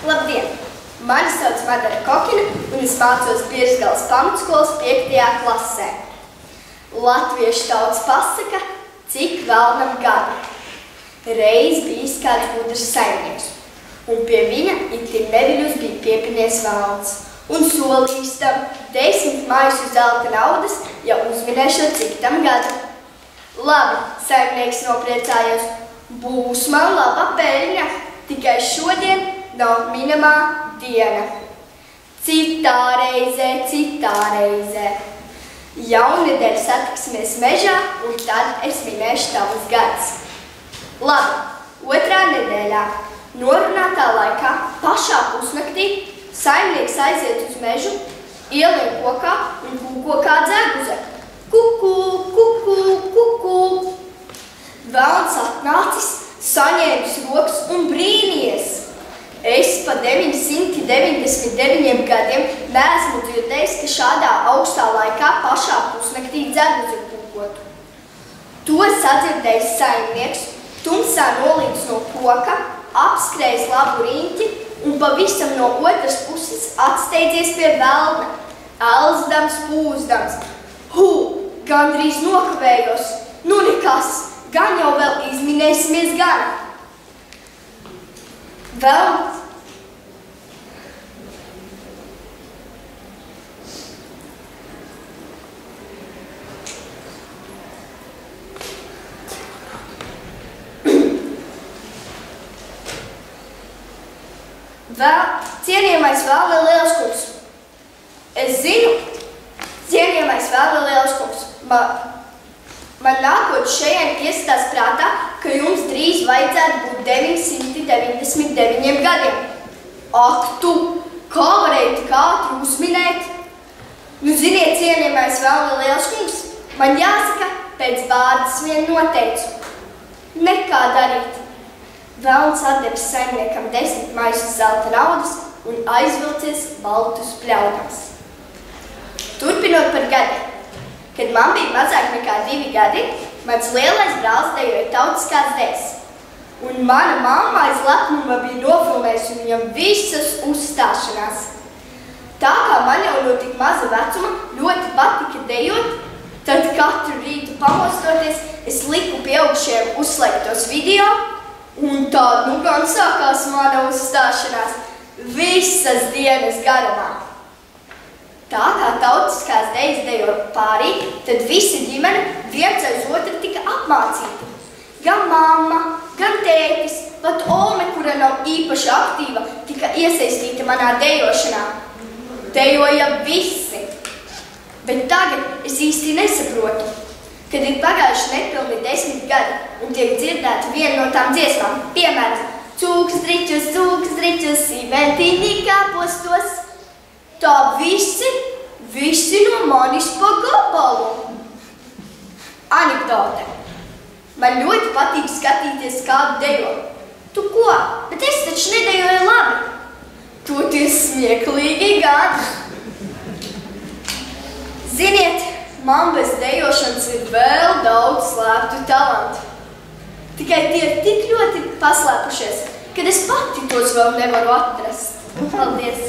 Labdien! Mani sauc Madara Kokina un es mācos Biržgalas pamatskolas 5. klasē. Latviešu tautas pasaka, cik velnam gadu. Reiz bijis kāds gudrs saimnieks, un pie viņa itin neviļus bija piepinies velns, un solījis tam 10 maisu zelta naudas, ja uzminēšot cik tam gadu. Labi, saimnieks nopriecājos, būs man laba peļņa, tikai šodien nav minamā diena. Citā reizē. Jaunedēļ satiksimies mežā, un tad es minēšu tavus gadus. Labi, 2. nedēļā, norunātā laikā, pašā pusnaktī, saimnieks aiziet uz mežu, ielien kokā un kūko kā dzēguze. Kuku, kuku, kuku. Velns atnācis, saņēmis rokas un brīnījies. Es pa 999 gadiem neesmu dzirdējis, ka šādā augstā laikā pašā pusnaktī dzēguze kūkotu. To sadzirdējis saimnieks, tumsā nolīdz no koka, apskrējis labu riņķi un pavisam no otras puses atsteidzies pie velna, elzdams, pūzdams. Gandrīz nokavējos. Nu nekas, gan jau vēl izminēsimies gana. Velns. Cienījamais Velna Lielskungs. Es zinu, cienījamais Velna Lielskungs, man nākot šajien iestās prātā, ka jums drīz vajadzētu būt 999 gadiem. Ak tu, kā varēji tik ātri uzminēt? Nu, ziniet, cienījamais Velna Lielskungs, man jāsaka, pēc vārdas vien noteicu. Nekā darīt. Velns atdevis saimniekam 10 maisus zelta naudas un aizvilcies baltus pļaudams. Turpinot par gadiem. Kad man bija mazāk nekā 2 gadi, mans lielais brālis dejoja tautiskās dejas. Un mana mamma aiz lepnuma bija nofilmējusi viņam visas uzstāšanās. Tā kā man jau no tik maza vecuma ļoti patika dejot, tad katru rītu pamostoties es liku pieaugušajiem uzslēgtos video, un tā nu gan sākās mana uzstāšanās visas dienas garumā. Tā kā tautiskās dejas dejo pārī, tad visa ģimene viens aiz otru tika apmācīti. Gan mamma, gan tētis, pat Ome, kura nav īpaši aktīva, tika iesaistīta manā dejošanā. Dejoja visi. Bet tagad es īsti nesaprotu, kad ir pagājuši nepilni 10 gadi un tiek dzirdēta viena no tām dziesmām. Piemēram, cūkas driķus, sīventiņi kāpostos. Tā visi no manis pa gabalu. Anekdote. Man ļoti patīk skatīties, kādu dejo. Tu ko? Bet es taču nedejoju labi. Toties smieklīgi gan. Ziniet, man bez dejošanas ir vēl daudz slēptu talantu. Tikai tie ir tik ļoti paslēpušies, kad es pati tos vēl nevaru atrast. Paldies!